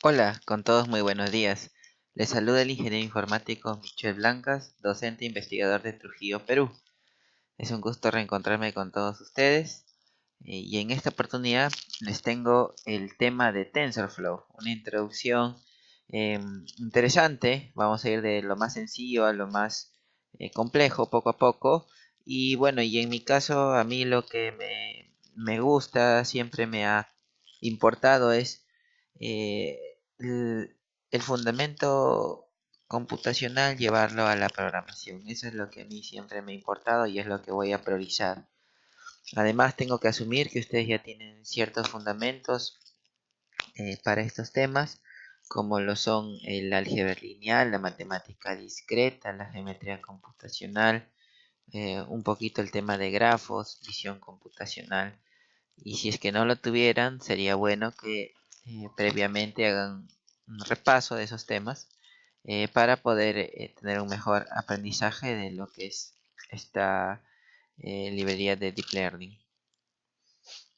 Hola, con todos muy buenos días. Les saluda el ingeniero informático Michel Blancas, docente e investigador de Trujillo, Perú. Es un gusto reencontrarme con todos ustedes y en esta oportunidad les tengo el tema de TensorFlow, una introducción interesante. Vamos a ir de lo más sencillo a lo más complejo poco a poco. Y bueno, y en mi caso, a mí lo que me gusta, siempre me ha importado es eh, el fundamento computacional, llevarlo a la programación. Eso es lo que a mí siempre me ha importado y es lo que voy a priorizar. Además, tengo que asumir que ustedes ya tienen ciertos fundamentos para estos temas, como lo son el álgebra lineal, la matemática discreta, la geometría computacional, un poquito el tema de grafos, visión computacional. Y si es que no lo tuvieran, sería bueno que previamente hagan un repaso de esos temas para poder tener un mejor aprendizaje de lo que es esta librería de Deep Learning.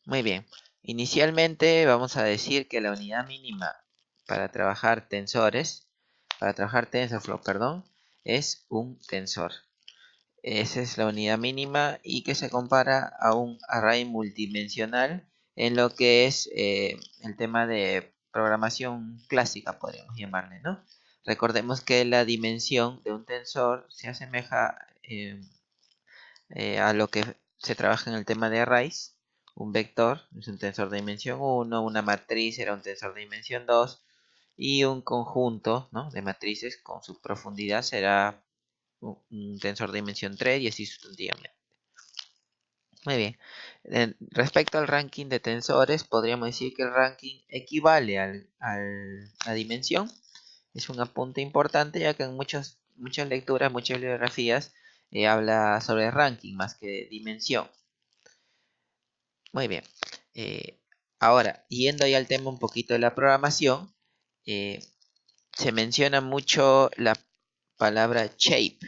Muy bien. Inicialmente vamos a decir que la unidad mínima para trabajar tensores, para trabajar TensorFlow, perdón, es un tensor. Esa es la unidad mínima y que se compara a un array multidimensional en lo que es el tema de programación clásica, podríamos llamarle, ¿no? Recordemos que la dimensión de un tensor se asemeja a lo que se trabaja en el tema de arrays. Un vector es un tensor de dimensión 1, una matriz era un tensor de dimensión 2 y un conjunto, ¿no?, de matrices con su profundidad será un tensor de dimensión 3 y así sucesivamente. Muy bien. Respecto al ranking de tensores, podríamos decir que el ranking equivale a la dimensión. Es un apunte importante ya que en muchas lecturas, muchas bibliografías, habla sobre ranking más que dimensión. Muy bien. Eh, Ahora, yendo ya al tema un poquito de la programación, eh, se menciona mucho la palabra shape.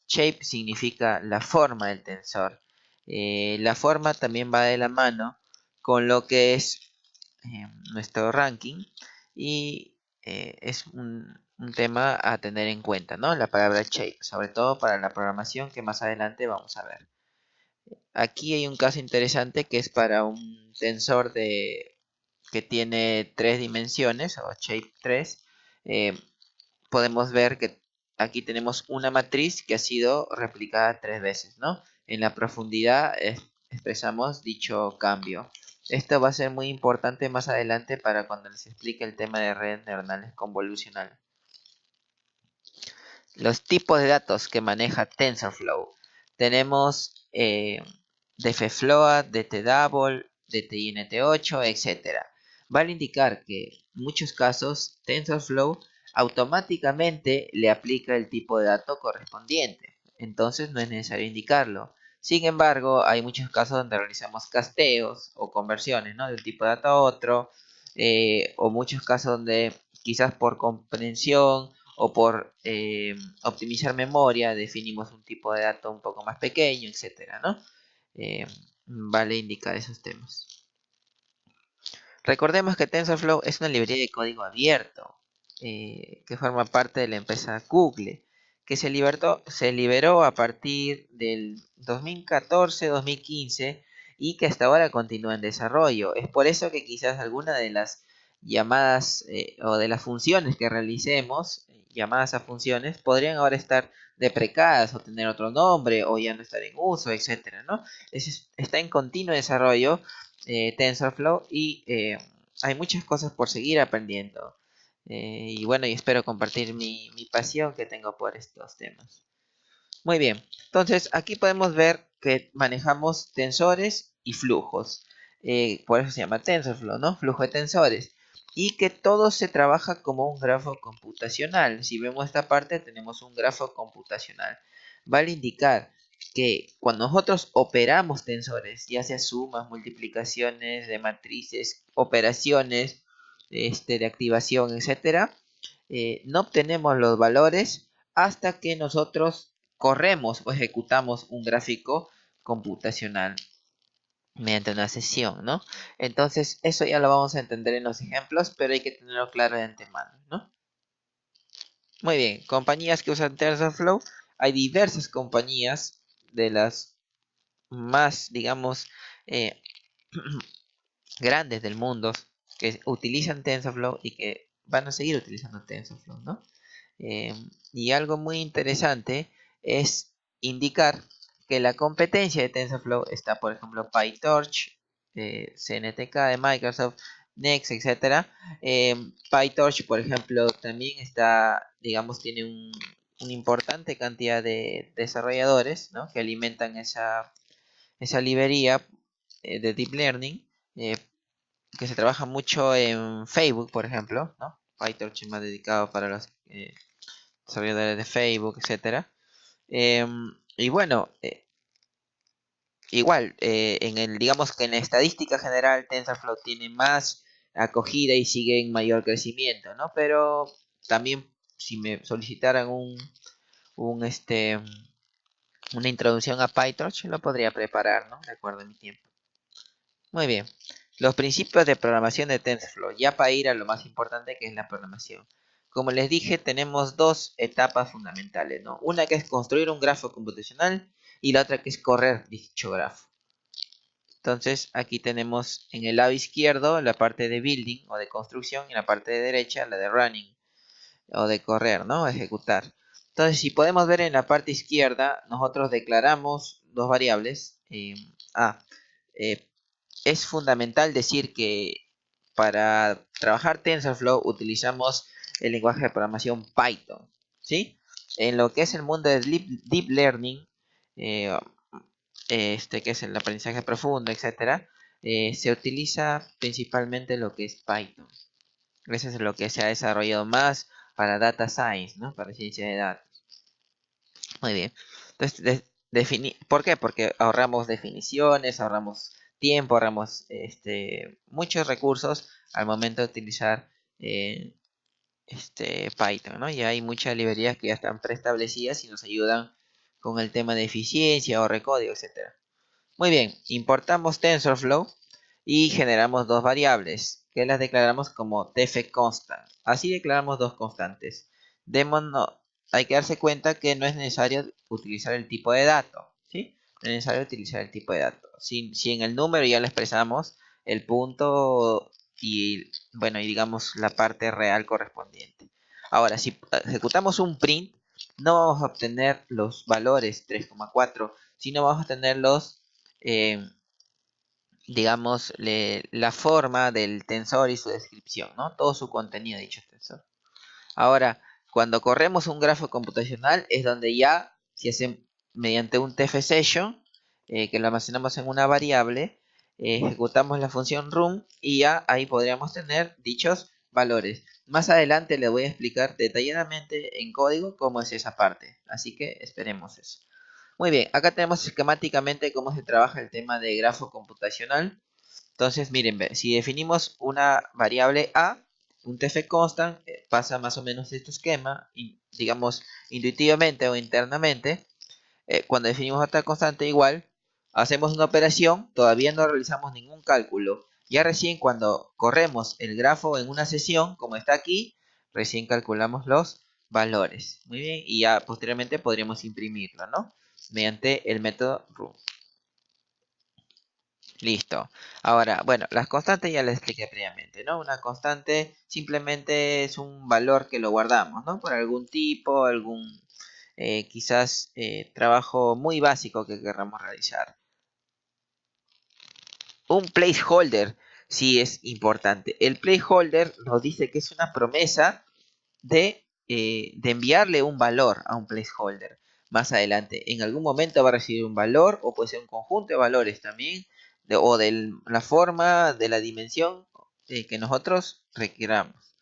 Shape significa la forma del tensor. La forma también va de la mano con lo que es nuestro ranking y es un tema a tener en cuenta, ¿no? La palabra shape, sobre todo para la programación que más adelante vamos a ver. Aquí hay un caso interesante que es para un tensor que tiene tres dimensiones o shape 3. Podemos ver que aquí tenemos una matriz que ha sido replicada tres veces, ¿no? En la profundidad expresamos dicho cambio. Esto va a ser muy importante más adelante para cuando les explique el tema de redes neuronales convolucionales. Los tipos de datos que maneja TensorFlow. Tenemos dfloat, dtdouble, dtint8, etc. Vale indicar que en muchos casos TensorFlow automáticamente le aplica el tipo de dato correspondiente. Entonces no es necesario indicarlo. Sin embargo, hay muchos casos donde realizamos casteos o conversiones, ¿no?, de un tipo de dato a otro, o muchos casos donde quizás por comprensión o por optimizar memoria definimos un tipo de dato un poco más pequeño, etcétera, ¿no? Vale indicar esos temas. Recordemos que TensorFlow es una librería de código abierto que forma parte de la empresa Google, que se liberó a partir del 2014-2015 y que hasta ahora continúa en desarrollo. Es por eso que quizás alguna de las llamadas o de las funciones que realicemos, llamadas a funciones, podrían ahora estar deprecadas o tener otro nombre o ya no estar en uso, etcétera, ¿no? Está en continuo desarrollo TensorFlow y hay muchas cosas por seguir aprendiendo. Y bueno, y espero compartir mi pasión que tengo por estos temas. Muy bien, entonces aquí podemos ver que manejamos tensores y flujos. Por eso se llama TensorFlow, ¿no? Flujo de tensores. Y que todo se trabaja como un grafo computacional. Si vemos esta parte, tenemos un grafo computacional. Vale indicar que cuando nosotros operamos tensores, ya sea sumas, multiplicaciones de matrices, operaciones de activación, etcétera, no obtenemos los valores hasta que nosotros corremos o ejecutamos un gráfico computacional. mediante una sesión, ¿no? Entonces, eso ya lo vamos a entender en los ejemplos, pero hay que tenerlo claro de antemano, ¿no? Muy bien, compañías que usan TensorFlow. Hay diversas compañías de las más, digamos, eh, grandes del mundo que utilizan TensorFlow y que van a seguir utilizando TensorFlow, ¿no? Y algo muy interesante es indicar que la competencia de TensorFlow está, por ejemplo, PyTorch, CNTK de Microsoft, Next, etcétera. PyTorch, por ejemplo, también está, digamos, tiene una importante cantidad de desarrolladores, ¿no? Que alimentan esa librería de Deep Learning, que se trabaja mucho en Facebook, por ejemplo, ¿no? PyTorch es más dedicado para los desarrolladores de Facebook, etcétera. Y bueno, igual, digamos que en la estadística general TensorFlow tiene más acogida y sigue en mayor crecimiento, ¿no? Pero también si me solicitaran un una introducción a PyTorch, lo podría preparar, ¿no? De acuerdo a mi tiempo. Muy bien. Los principios de programación de TensorFlow. Ya para ir a lo más importante que es la programación. Como les dije, tenemos dos etapas fundamentales, ¿no? Una que es construir un grafo computacional y la otra que es correr dicho grafo. Entonces, aquí tenemos en el lado izquierdo la parte de building o de construcción y en la parte de derecha la de running o de correr, ¿no? Ejecutar. Entonces, si podemos ver en la parte izquierda, nosotros declaramos dos variables. Eh, es fundamental decir que para trabajar TensorFlow utilizamos el lenguaje de programación Python, ¿sí? En lo que es el mundo de Deep Learning, eh, que es el aprendizaje profundo, etcétera, se utiliza principalmente lo que es Python. Eso es lo que se ha desarrollado más para Data Science, ¿no? Para ciencia de datos. Muy bien. Entonces, ¿por qué? Porque ahorramos definiciones, ahorramos tiempo, ahorramos muchos recursos al momento de utilizar eh, Python, ¿no? Y hay muchas librerías que ya están preestablecidas y nos ayudan con el tema de eficiencia, ahorro de código, etcétera. Muy bien, importamos TensorFlow y generamos dos variables que las declaramos como tfconstant. Así declaramos dos constantes. Hay que darse cuenta que no es necesario utilizar el tipo de dato, ¿sí? No es necesario utilizar el tipo de dato. Si en el número ya le expresamos el punto y, bueno, y digamos la parte real correspondiente. Ahora, si ejecutamos un print, no vamos a obtener los valores 3,4, sino vamos a obtener eh, digamos, la forma del tensor y su descripción, ¿no? Todo su contenido de dicho tensor. Ahora, cuando corremos un grafo computacional es donde ya, si hace mediante un TF session, que lo almacenamos en una variable, ejecutamos la función run y ya ahí podríamos tener dichos valores. Más adelante les voy a explicar detalladamente en código cómo es esa parte, así que esperemos eso. Muy bien, acá tenemos esquemáticamente cómo se trabaja el tema de grafo computacional. Entonces, miren, si definimos una variable a, un tfconstant, pasa más o menos este esquema, y digamos intuitivamente o internamente. Cuando definimos otra constante igual, hacemos una operación, todavía no realizamos ningún cálculo. Ya recién cuando corremos el grafo en una sesión, como está aquí, recién calculamos los valores. Muy bien, y ya posteriormente podríamos imprimirlo, ¿no? Mediante el método run. Listo. Ahora, bueno, las constantes ya les expliqué previamente, ¿no? Una constante simplemente es un valor que lo guardamos, ¿no? Por algún tipo, quizás trabajo muy básico que queramos realizar. Un placeholder sí es importante. El placeholder nos dice que es una promesa de enviarle un valor a un placeholder más adelante. En algún momento va a recibir un valor o puede ser un conjunto de valores también, o de la forma, de la dimensión que nosotros requiramos.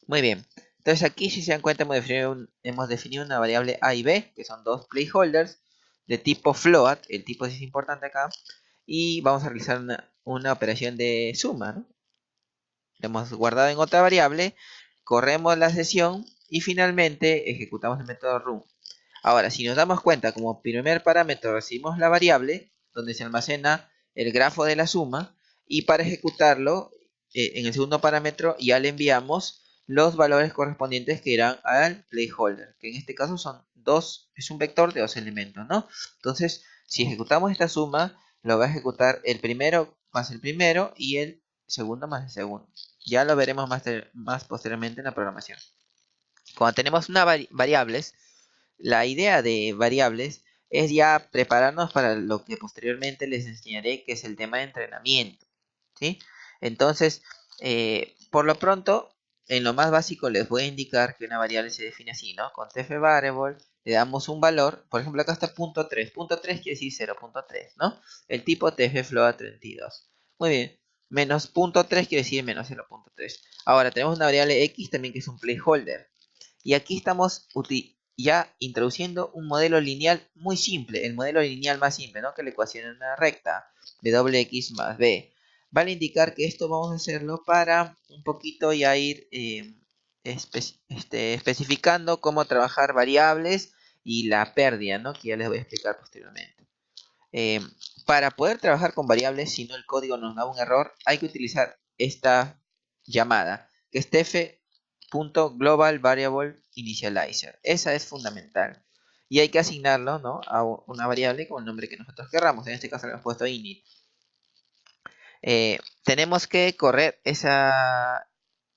Muy bien. Entonces aquí si se dan cuenta hemos definido una variable a y b, que son dos placeholders de tipo float, el tipo sí es importante acá, y vamos a realizar una operación de suma, ¿no? Lo hemos guardado en otra variable, corremos la sesión y finalmente ejecutamos el método run. Ahora, si nos damos cuenta, como primer parámetro recibimos la variable donde se almacena el grafo de la suma y para ejecutarlo en el segundo parámetro ya le enviamos los valores correspondientes que irán al placeholder, que en este caso son es un vector de 2 elementos, ¿no? Entonces, si ejecutamos esta suma, lo va a ejecutar el primero más el primero y el segundo más el segundo. Ya lo veremos más posteriormente en la programación. Cuando tenemos una variables, la idea de variables es ya prepararnos para lo que posteriormente les enseñaré, que es el tema de entrenamiento, ¿sí? Entonces, por lo pronto, en lo más básico les voy a indicar que una variable se define así, ¿no? Con tfvariable le damos un valor, por ejemplo acá está punto 3. Punto 3 quiere decir 0.3, ¿no? El tipo tfFloat32. Muy bien. Menos punto 3 quiere decir menos 0.3. Ahora tenemos una variable x también que es un placeholder. Y aquí estamos ya introduciendo un modelo lineal muy simple, el modelo lineal más simple, ¿no? Que la ecuación es una recta de doble x más b. Vale indicar que esto vamos a hacerlo para un poquito ya ir especificando cómo trabajar variables y la pérdida, ¿no? Que ya les voy a explicar posteriormente. Eh, para poder trabajar con variables, si no el código nos da un error, hay que utilizar esta llamada, que es tf.global variable initializer. Esa es fundamental. Y hay que asignarlo, ¿no?, a una variable con el nombre que nosotros querramos. En este caso le hemos puesto init. Tenemos que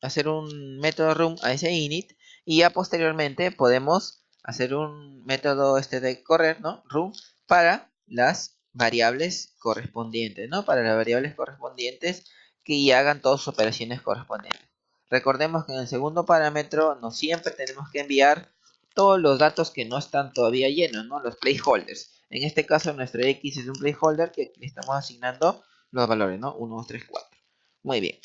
hacer un método room a ese init y ya posteriormente podemos hacer un método de correr, ¿no?, room para las variables correspondientes, ¿no? Para las variables correspondientes que ya hagan todas sus operaciones correspondientes. Recordemos que en el segundo parámetro no siempre tenemos que enviar todos los datos que no están todavía llenos, ¿no? Los placeholders. En este caso nuestro x es un placeholder que le estamos asignando los valores, ¿no? 1, 2, 3, 4. Muy bien.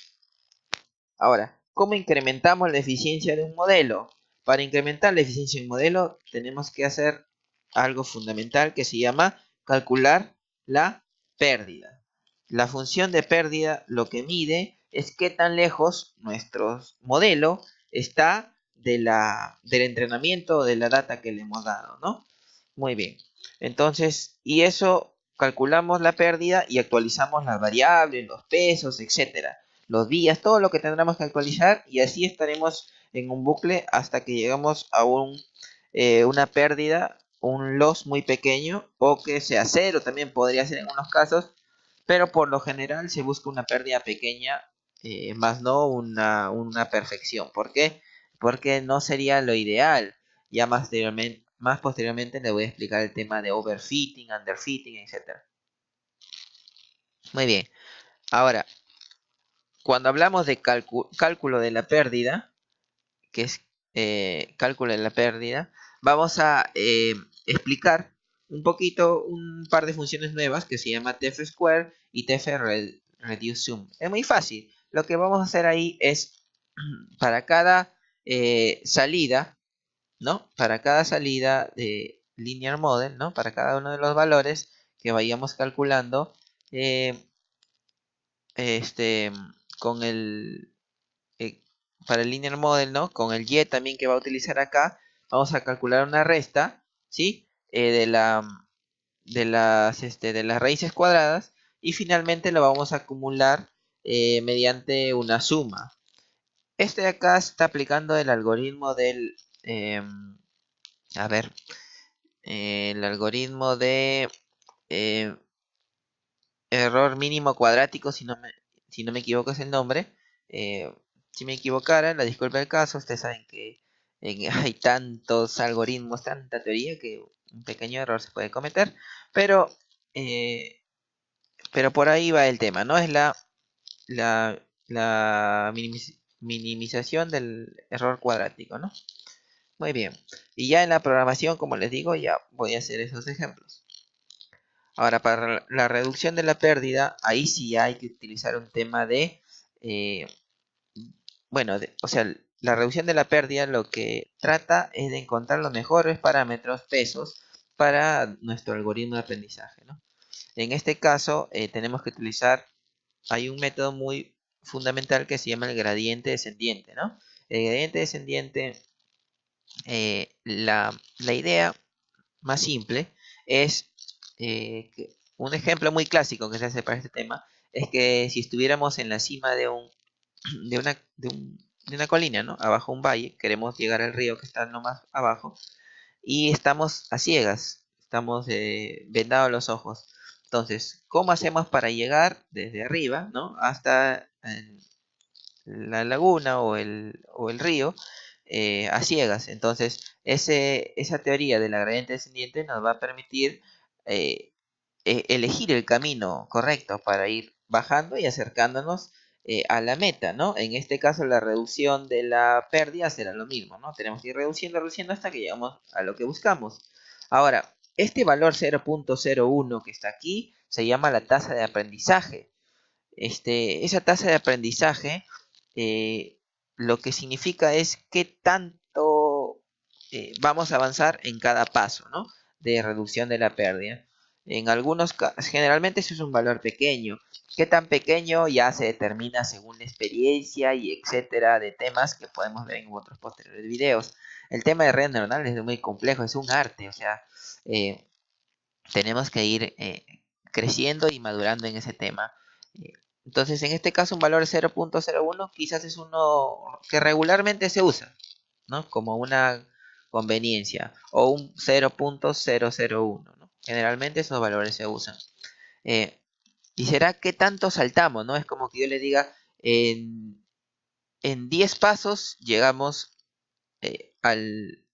Ahora, ¿cómo incrementamos la eficiencia de un modelo? Para incrementar la eficiencia de un modelo tenemos que hacer algo fundamental que se llama calcular la pérdida. La función de pérdida lo que mide es qué tan lejos nuestro modelo está del entrenamiento de la data que le hemos dado, ¿no? Muy bien. Entonces, y eso calculamos la pérdida y actualizamos las variables, los pesos, etcétera, los días, todo lo que tendremos que actualizar y así estaremos en un bucle hasta que llegamos a una pérdida, un loss muy pequeño o que sea cero, también podría ser en unos casos, pero por lo general se busca una pérdida pequeña, más no una perfección. ¿Por qué? Porque no sería lo ideal. Ya más posteriormente le voy a explicar el tema de overfitting, underfitting, etcétera. Muy bien. Ahora, cuando hablamos de cálculo de la pérdida, que es cálculo de la pérdida, vamos a explicar un poquito un par de funciones nuevas que se llama tf-square y tf-reduce-sum. Es muy fácil. Lo que vamos a hacer ahí es para cada salida, ¿no? Para cada salida de linear model, ¿no? Para cada uno de los valores que vayamos calculando, eh, este, con eh, para el linear model, ¿no? Con el y también que va a utilizar acá, vamos a calcular una resta, ¿sí? De las raíces cuadradas y finalmente lo vamos a acumular mediante una suma. Este de acá está aplicando el algoritmo a ver, el algoritmo de eh, error mínimo cuadrático, si no me equivoco es el nombre. Eh, si me equivocara, la disculpa del caso. Ustedes saben que hay tantos algoritmos, tanta teoría que un pequeño error se puede cometer. Pero, eh, pero por ahí va el tema, ¿no? Es la minimización del error cuadrático, ¿no? Muy bien. Y ya en la programación, como les digo, ya voy a hacer esos ejemplos. Ahora, para la reducción de la pérdida, ahí sí hay que utilizar un tema eh, o sea, la reducción de la pérdida lo que trata es de encontrar los mejores parámetros, pesos, para nuestro algoritmo de aprendizaje, ¿no? En este caso, tenemos que utilizar, hay un método muy fundamental que se llama el gradiente descendiente, ¿no? El gradiente descendiente, la idea más simple es un ejemplo muy clásico que se hace para este tema es que si estuviéramos en la cima de una colina, ¿no? Abajo un valle, queremos llegar al río que está no más abajo y estamos a ciegas, estamos vendados los ojos. Entonces, ¿cómo hacemos para llegar desde arriba, ¿no? hasta la laguna o el río a ciegas? Entonces, esa teoría de la gradiente descendiente nos va a permitir eh, elegir el camino correcto para ir bajando y acercándonos a la meta, ¿no? En este caso, la reducción de la pérdida será lo mismo, ¿no? Tenemos que ir reduciendo hasta que llegamos a lo que buscamos. Ahora, este valor 0.01 que está aquí se llama la tasa de aprendizaje. Esa tasa de aprendizaje eh, lo que significa es qué tanto vamos a avanzar en cada paso, ¿no? De reducción de la pérdida. En algunos casos, generalmente eso es un valor pequeño. ¿Qué tan pequeño? Ya se determina según la experiencia y etcétera de temas que podemos ver en otros posteriores videos. El tema de redes neuronales es muy complejo, es un arte, o sea, eh, tenemos que ir creciendo y madurando en ese tema. Eh, Entonces, en este caso, un valor 0.01 quizás es uno que regularmente se usa, ¿no? Como una conveniencia, o un 0.001, ¿no? Generalmente esos valores se usan. Eh, ¿Y será que tanto saltamos, no? Es como que yo le diga, en 10 pasos llegamos al,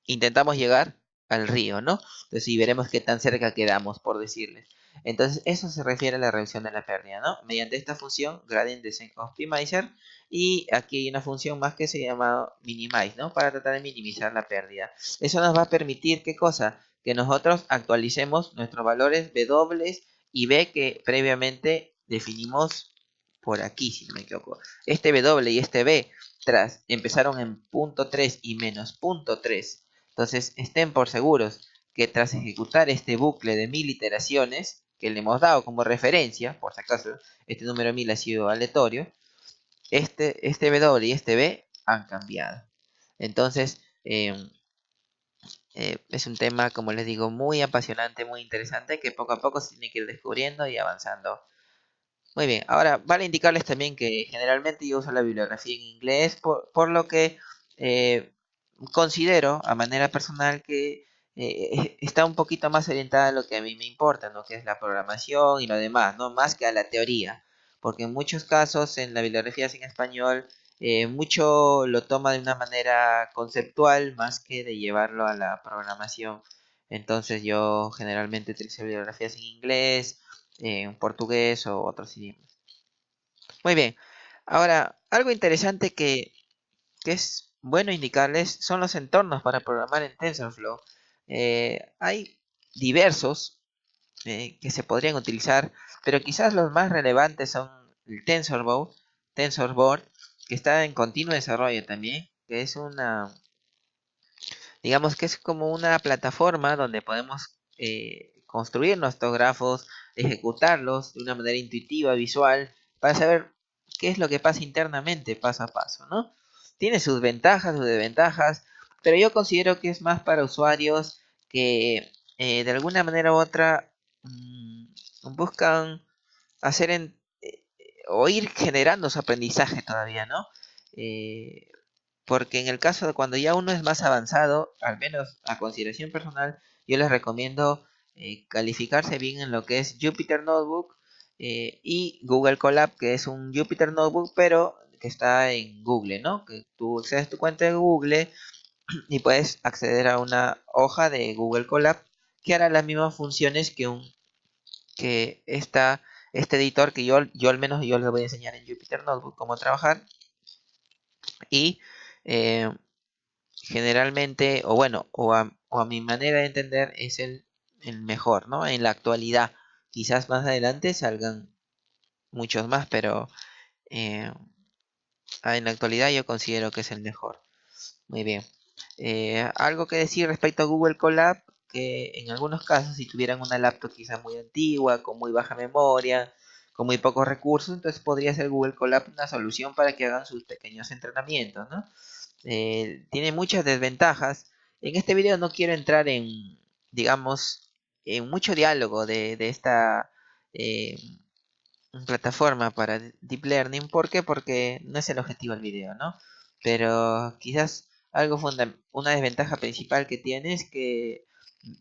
intentamos llegar al río, ¿no? Entonces, y veremos qué tan cerca quedamos, por decirles. Entonces, eso se refiere a la reducción de la pérdida, ¿no? Mediante esta función, Gradient Descent Optimizer, y aquí hay una función más que se llama Minimize, ¿no? Para tratar de minimizar la pérdida. Eso nos va a permitir, ¿qué cosa? Que nosotros actualicemos nuestros valores W y B que previamente definimos por aquí, si no me equivoco. Este W y este B empezaron en punto 3 y menos punto 3. Entonces estén por seguros que tras ejecutar este bucle de 1000 iteraciones que le hemos dado como referencia, por si acaso este número 1000 ha sido aleatorio, este W y este B han cambiado. Entonces es un tema, como les digo, muy apasionante, muy interesante, que poco a poco se tiene que ir descubriendo y avanzando. Muy bien, ahora vale indicarles también que generalmente yo uso la bibliografía en inglés, por lo que eh, considero a manera personal que está un poquito más orientada a lo que a mí me importa, ¿no? Que es la programación y lo demás, ¿no? Más que a la teoría, porque en muchos casos en la bibliografía en español mucho lo toma de una manera conceptual más que de llevarlo a la programación. Entonces yo generalmente utilizo bibliografías en inglés, en portugués o otros idiomas. Muy bien. Ahora, algo interesante que es bueno indicarles son los entornos para programar en TensorFlow. Hay diversos que se podrían utilizar, pero quizás los más relevantes son el TensorBoard, que está en continuo desarrollo también, que es digamos que es como una plataforma donde podemos construir nuestros grafos, ejecutarlos de una manera intuitiva, visual, para saber qué es lo que pasa internamente, paso a paso, ¿no? Tiene sus ventajas, sus desventajas, pero yo considero que es más para usuarios que de alguna manera u otra buscan hacer o ir generando su aprendizaje todavía, ¿no? Eh, Porque en el caso de cuando ya uno es más avanzado, al menos a consideración personal, yo les recomiendo calificarse bien en lo que es Jupyter Notebook y Google Colab, que es un Jupyter Notebook, pero que está en Google, ¿no? Que tú accedes a tu cuenta de Google y puedes acceder a una hoja de Google Colab que hará las mismas funciones que este editor que yo al menos yo les voy a enseñar en Jupyter Notebook cómo trabajar y eh, generalmente, o bueno, o a mi manera de entender, es el mejor, ¿no? En la actualidad. Quizás más adelante salgan muchos más, pero eh, en la actualidad yo considero que es el mejor. Muy bien. Algo que decir respecto a Google Colab, que en algunos casos, si tuvieran una laptop quizás muy antigua, con muy baja memoria, con muy pocos recursos, entonces podría ser Google Colab una solución para que hagan sus pequeños entrenamientos, ¿no? Tiene muchas desventajas. En este video no quiero entrar en, digamos, mucho diálogo de esta plataforma para Deep Learning. ¿Por qué? Porque no es el objetivo del video, ¿no? Pero quizás una desventaja principal que tiene es que,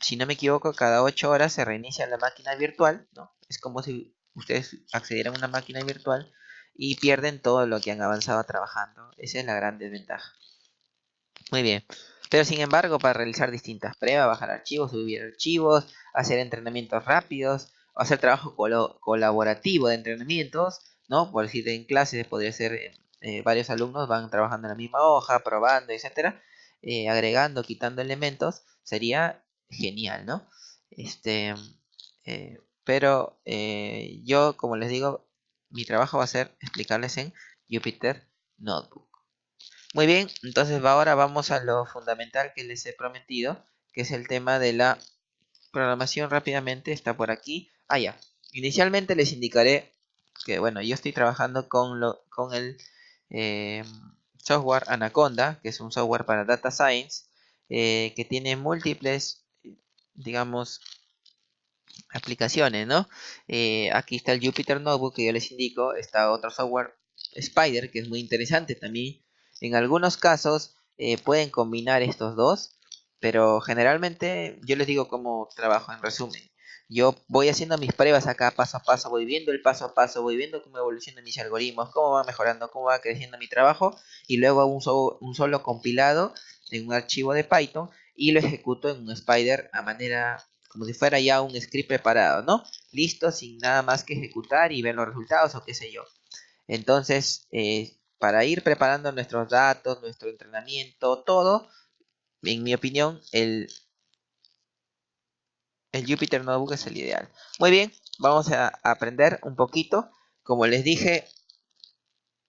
si no me equivoco, cada 8 horas se reinicia la máquina virtual, ¿no? Es como si ustedes accedieran a una máquina virtual y pierden todo lo que han avanzado trabajando. Esa es la gran desventaja. Muy bien. Pero sin embargo, para realizar distintas pruebas, bajar archivos, subir archivos, hacer entrenamientos rápidos, o hacer trabajo colaborativo de entrenamientos, ¿no? Por decir, en clases podría ser varios alumnos van trabajando en la misma hoja, probando, etcétera, agregando, quitando elementos, sería genial, ¿no? Este, pero yo, como les digo, mi trabajo va a ser explicarles en Jupyter Notebook. Muy bien, entonces ahora vamos a lo fundamental que les he prometido, que es el tema de la programación. Rápidamente está por aquí. Ah, ya. Inicialmente les indicaré que, bueno, yo estoy trabajando con el eh, software Anaconda, que es un software para Data Science, que tiene múltiples, digamos, aplicaciones, ¿no? Aquí está el Jupyter Notebook que yo les indico. Está otro software, Spider, que es muy interesante también. En algunos casos pueden combinar estos dos, pero generalmente yo les digo cómo trabajo en resumen. Yo voy haciendo mis pruebas acá paso a paso, voy viendo el paso a paso, voy viendo cómo evolucionan mis algoritmos, cómo va mejorando, cómo va creciendo mi trabajo, y luego hago un solo compilado en un archivo de Python y lo ejecuto en un Spider a manera como si fuera ya un script preparado, ¿no? Listo, sin nada más que ejecutar y ver los resultados o qué sé yo. Entonces, para ir preparando nuestros datos, nuestro entrenamiento, todo, en mi opinión, el Jupyter Notebook es el ideal. Muy bien, vamos a aprender un poquito. Como les dije,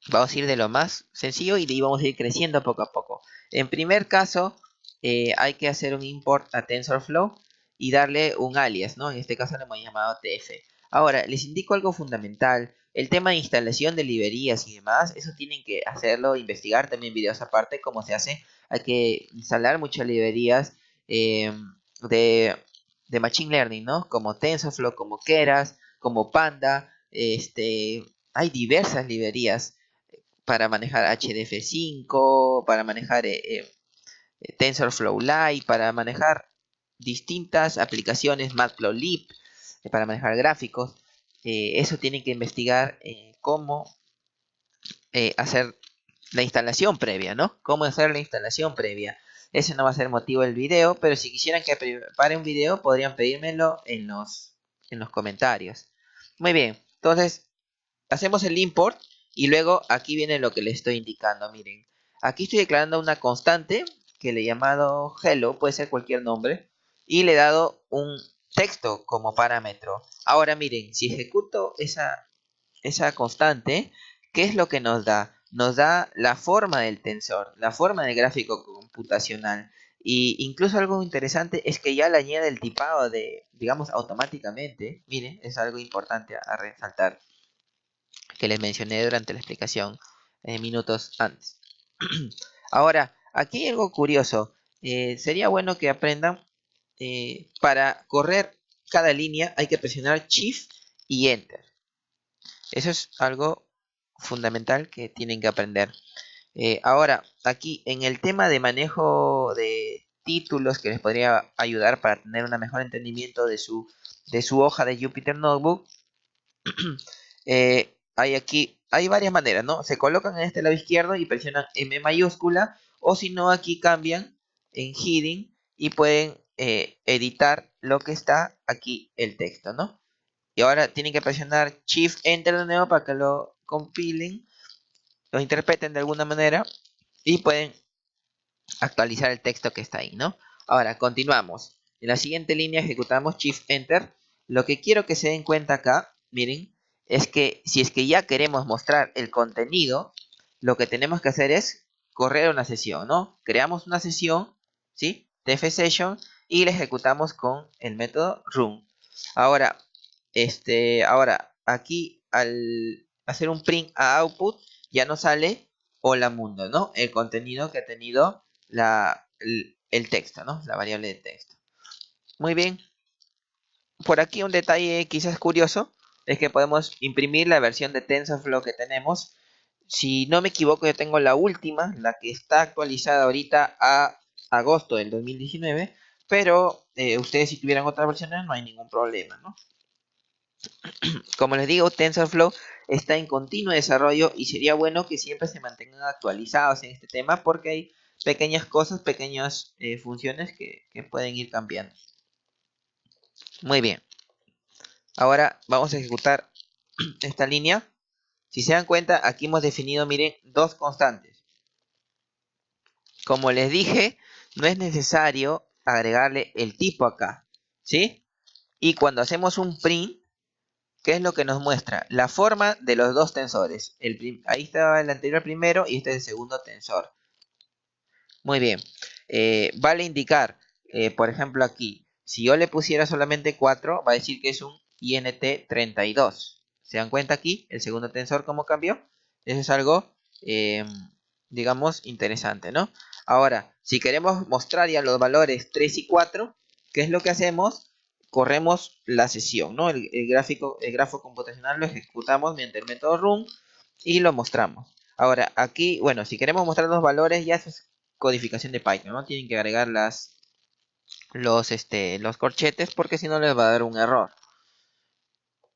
vamos a ir de lo más sencillo y de ahí vamos a ir creciendo poco a poco. En primer caso, hay que hacer un import a TensorFlow y darle un alias, ¿no? En este caso lo hemos llamado TF. Ahora, les indico algo fundamental. El tema de instalación de librerías y demás, eso tienen que hacerlo, investigar también videos aparte cómo se hace. Hay que instalar muchas librerías de, de Machine Learning, ¿no? Como TensorFlow, como Keras, como Panda. Hay diversas librerías para manejar HDF5, para manejar TensorFlow Lite, para manejar distintas aplicaciones, Matplotlib, para manejar gráficos. Eso tienen que investigar cómo hacer la instalación previa, ¿no? Cómo hacer la instalación previa. Ese no va a ser motivo del video, pero si quisieran que prepare un video, podrían pedírmelo en los comentarios. Muy bien, entonces hacemos el import y luego aquí viene lo que les estoy indicando. Miren, aquí estoy declarando una constante que le he llamado hello, puede ser cualquier nombre, y le he dado un texto como parámetro. Ahora miren, si ejecuto esa constante, ¿qué es lo que nos da? Nos da la forma del tensor, la forma del gráfico computacional. Y incluso algo interesante es que ya le añade el tipado de, digamos, automáticamente. Miren, es algo importante a resaltar, que les mencioné durante la explicación minutos antes. Ahora, aquí hay algo curioso. Sería bueno que aprendan, para correr cada línea hay que presionar Shift y Enter. Eso es algo fundamental que tienen que aprender. Ahora, aquí en el tema de manejo de títulos que les podría ayudar para tener un mejor entendimiento de su hoja de Jupyter Notebook, hay varias maneras, ¿no? Se colocan en este lado izquierdo y presionan M mayúscula, o si no, aquí cambian en heading y pueden editar lo que está aquí el texto, ¿no? Y ahora tienen que presionar Shift Enter de nuevo para que lo compilen, lo interpreten de alguna manera y pueden actualizar el texto que está ahí, ¿no? Ahora, continuamos. En la siguiente línea ejecutamos Shift Enter. Lo que quiero que se den cuenta acá, miren, es que si es que ya queremos mostrar el contenido, lo que tenemos que hacer es correr una sesión, ¿no? Creamos una sesión, ¿sí? TF Session y la ejecutamos con el método run. Ahora, aquí al hacer un print a output, ya no sale hola mundo, ¿no? El contenido que ha tenido el texto, ¿no? La variable de texto. Muy bien. por aquí un detalle quizás curioso es que podemos imprimir la versión de TensorFlow que tenemos. Si no me equivoco, yo tengo la última, la que está actualizada ahorita a agosto del 2019, pero ustedes si tuvieran otras versiones no hay ningún problema, ¿no? Como les digo, TensorFlow está en continuo desarrollo y sería bueno que siempre se mantengan actualizados en este tema porque hay pequeñas cosas, pequeñas funciones que pueden ir cambiando. Muy bien, ahora vamos a ejecutar esta línea. Si se dan cuenta, aquí hemos definido, miren, dos constantes. Como les dije, no es necesario agregarle el tipo acá, ¿sí? Y cuando hacemos un print, ¿qué es lo que nos muestra? La forma de los dos tensores. Ahí estaba el anterior primero y este es el segundo tensor. Muy bien. Vale indicar, por ejemplo aquí, si yo le pusiera solamente 4, va a decir que es un INT32. ¿Se dan cuenta aquí el segundo tensor cómo cambió? Eso es algo, digamos, interesante, ¿no? Ahora, si queremos mostrar ya los valores 3 y 4, ¿qué es lo que hacemos? Corremos la sesión, ¿no? El grafo computacional lo ejecutamos mediante el método run y lo mostramos. Ahora, aquí, bueno, si queremos mostrar los valores, ya eso es codificación de Python, ¿no? Tienen que agregar los corchetes porque si no les va a dar un error.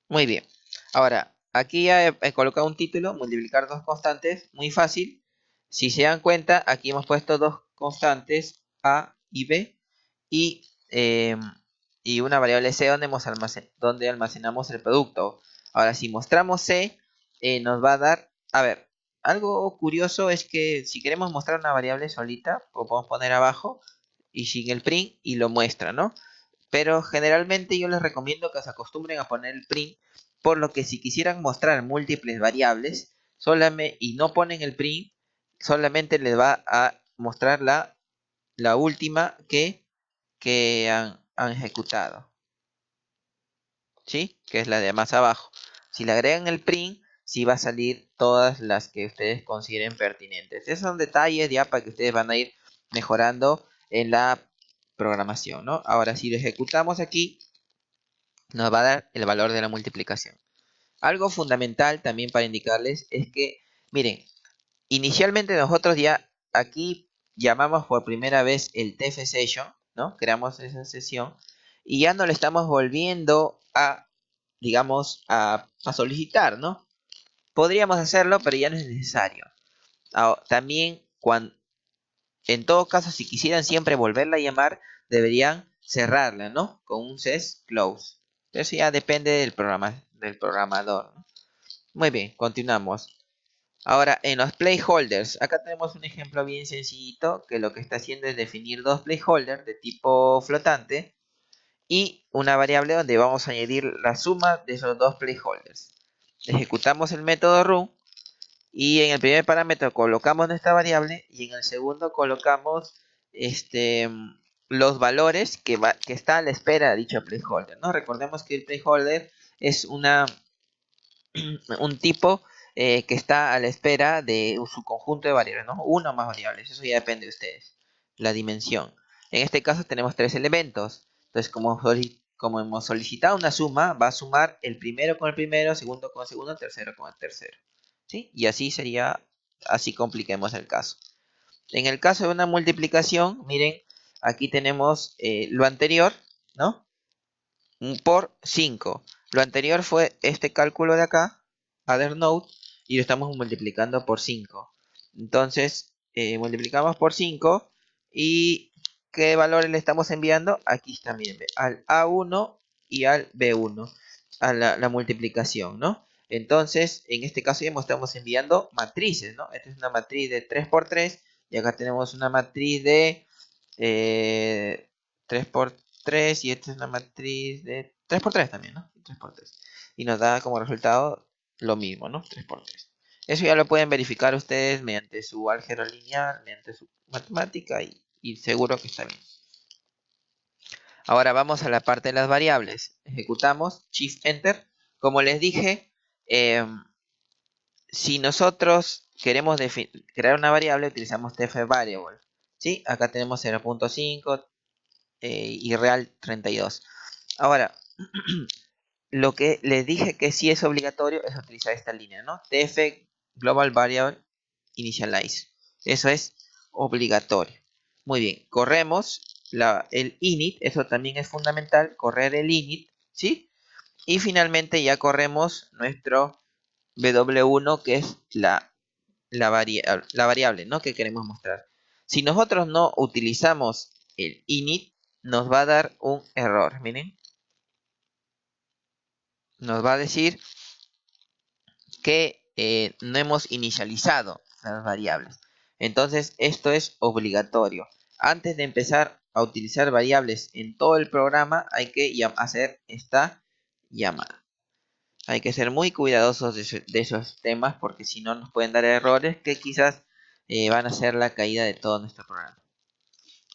Muy bien. Ahora, aquí ya he colocado un título, multiplicar dos constantes, muy fácil. Si se dan cuenta, aquí hemos puesto dos constantes A y B y, y una variable C donde almacenamos el producto. Ahora, si mostramos C, nos va a dar, a ver, algo curioso es que si queremos mostrar una variable solita, lo podemos poner abajo y sin el print y lo muestra, ¿no? Pero generalmente yo les recomiendo que se acostumbren a poner el print, por lo que si quisieran mostrar múltiples variables y no ponen el print, solamente les va a mostrar la última que han ejecutado, ¿sí? Que es la de más abajo. Si le agregan el print, sí va a salir todas las que ustedes consideren pertinentes. Esos son detalles ya para que ustedes van a ir mejorando en la programación, ¿no? Ahora, si lo ejecutamos aquí, nos va a dar el valor de la multiplicación. Algo fundamental también para indicarles es que, miren, inicialmente nosotros ya aquí llamamos por primera vez el TF Session, ¿no? Creamos esa sesión y ya no le estamos volviendo a, digamos, a solicitar, ¿no? Podríamos hacerlo, pero ya no es necesario. También, en todo caso, si quisieran siempre volverla a llamar, deberían cerrarla, ¿no? Con un ses close. Eso ya depende del programador, ¿no? Muy bien, continuamos. Ahora, en los playholders, acá tenemos un ejemplo bien sencillito que lo que está haciendo es definir dos playholders de tipo flotante y una variable donde vamos a añadir la suma de esos dos playholders. Ejecutamos el método run y en el primer parámetro colocamos nuestra variable y en el segundo colocamos los valores que está a la espera de dicho placeholder, ¿no? Recordemos que el placeholder es un tipo que está a la espera de su conjunto de variables, ¿no? Uno o más variables, eso ya depende de ustedes. La dimensión. En este caso tenemos tres elementos. Entonces, como hemos solicitado una suma, va a sumar el primero con el primero, segundo con el segundo, tercero con el tercero. ¿Sí? Y así sería, así compliquemos el caso. En el caso de una multiplicación, miren, aquí tenemos lo anterior, ¿no? Por 5. Lo anterior fue este cálculo de acá, other node, y lo estamos multiplicando por 5. Entonces, multiplicamos por 5 y ¿qué valores le estamos enviando? Aquí está, miren, al A1 y al B1, a la multiplicación, ¿no? Entonces, en este caso ya estamos enviando matrices, ¿no? Esta es una matriz de 3 por 3 y acá tenemos una matriz de 3 por 3 y esta es una matriz de 3 por 3 también, ¿no? 3 por 3. Y nos da como resultado lo mismo, ¿no? 3 por 3. Eso ya lo pueden verificar ustedes mediante su álgebra lineal, mediante su matemática y seguro que está bien. Ahora vamos a la parte de las variables. Ejecutamos Shift Enter. Como les dije, si nosotros queremos crear una variable, utilizamos tf variable. ¿Sí? Acá tenemos 0.5 y real 32. Ahora, lo que les dije que sí es obligatorio es utilizar esta línea, ¿no? TF Global Variable Initialize. Eso es obligatorio. Muy bien, corremos el init, eso también es fundamental, correr el init, ¿sí? Y finalmente ya corremos nuestro W1, que es la variable, ¿no? Que queremos mostrar. Si nosotros no utilizamos el init, nos va a dar un error, miren. Nos va a decir que no hemos inicializado las variables. Entonces, esto es obligatorio. Antes de empezar a utilizar variables en todo el programa, hay que hacer esta llamada. Hay que ser muy cuidadosos de esos temas porque si no nos pueden dar errores que quizás van a ser la caída de todo nuestro programa.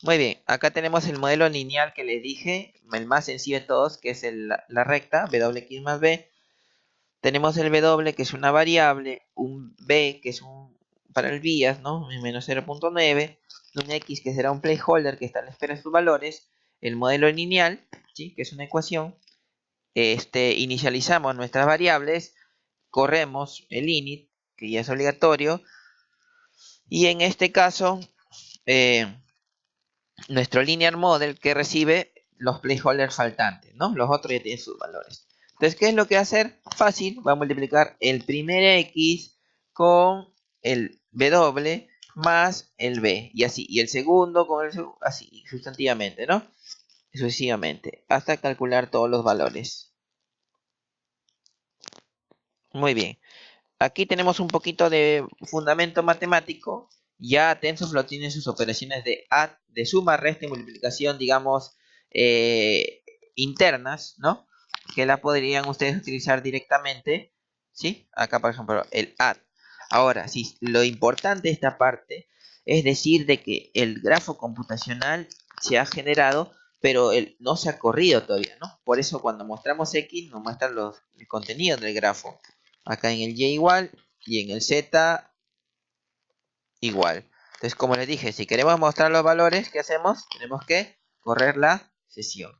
Muy bien, acá tenemos el modelo lineal que les dije, el más sencillo de todos, que es la recta, wx más b. Tenemos el w, que es una variable, un b, que es para el bias, ¿no? Menos 0.9, un x, que será un placeholder que está a la espera de sus valores, el modelo lineal, ¿sí? Que es una ecuación. Inicializamos nuestras variables, corremos el init, que ya es obligatorio, y en este caso, nuestro linear model que recibe los placeholders faltantes, ¿no? Los otros ya tienen sus valores. Entonces, ¿qué es lo que va a hacer? Fácil, va a multiplicar el primer x con el w más el b, y así, y el segundo con el segundo, así, sustantivamente, ¿no? Sucesivamente, hasta calcular todos los valores. Muy bien. Aquí tenemos un poquito de fundamento matemático. Ya TensorFlow tiene sus operaciones de add, de suma, resta y multiplicación, digamos, eh, internas, ¿no? Que la podrían ustedes utilizar directamente, ¿sí? Acá, por ejemplo, el add. Ahora, sí, lo importante de esta parte es decir de que el grafo computacional se ha generado, pero no se ha corrido todavía, ¿no? Por eso cuando mostramos X nos muestran el contenido del grafo. Acá en el Y igual y en el Z igual. Entonces, como les dije, si queremos mostrar los valores, ¿qué hacemos? Tenemos que correr la sesión.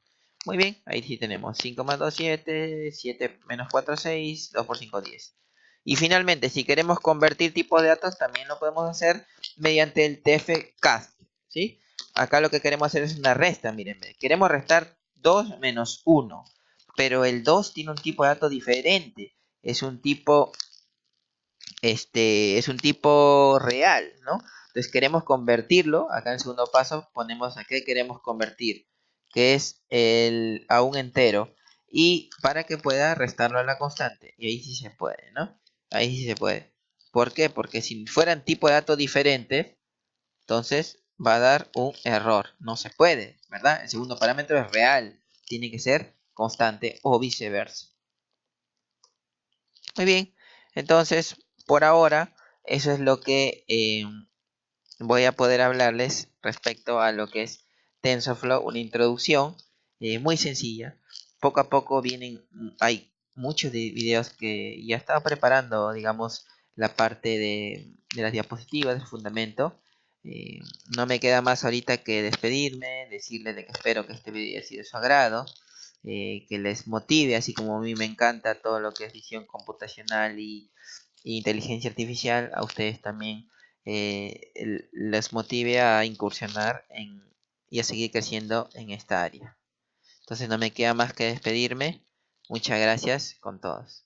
Muy bien, ahí sí tenemos 5 más 2, 7, 7 menos 4, 6, 2 por 5, 10. Y finalmente, si queremos convertir tipos de datos, también lo podemos hacer mediante el tfcast, ¿sí? Acá lo que queremos hacer es una resta, mírenme. Queremos restar 2 menos 1, pero el 2 tiene un tipo de dato diferente. Es un tipo real, ¿no? Entonces queremos convertirlo, acá en el segundo paso ponemos a qué queremos convertir, que es a un entero, y para que pueda restarlo a la constante, y ahí sí se puede, ¿no? Ahí sí se puede. ¿Por qué? Porque si fueran tipo de datos diferentes, entonces va a dar un error, no se puede, ¿verdad? El segundo parámetro es real, tiene que ser constante o viceversa. Muy bien, entonces por ahora eso es lo que voy a poder hablarles respecto a lo que es TensorFlow, una introducción muy sencilla. Poco a poco hay muchos videos que ya estaba preparando, digamos, la parte de las diapositivas, del fundamento. Eh, no me queda más ahorita que despedirme, decirles de que espero que este video haya sido de su agrado, que les motive, así como a mí me encanta todo lo que es visión computacional y inteligencia artificial, a ustedes también les motive a incursionar y a seguir creciendo en esta área. Entonces no me queda más que despedirme. Muchas gracias con todos.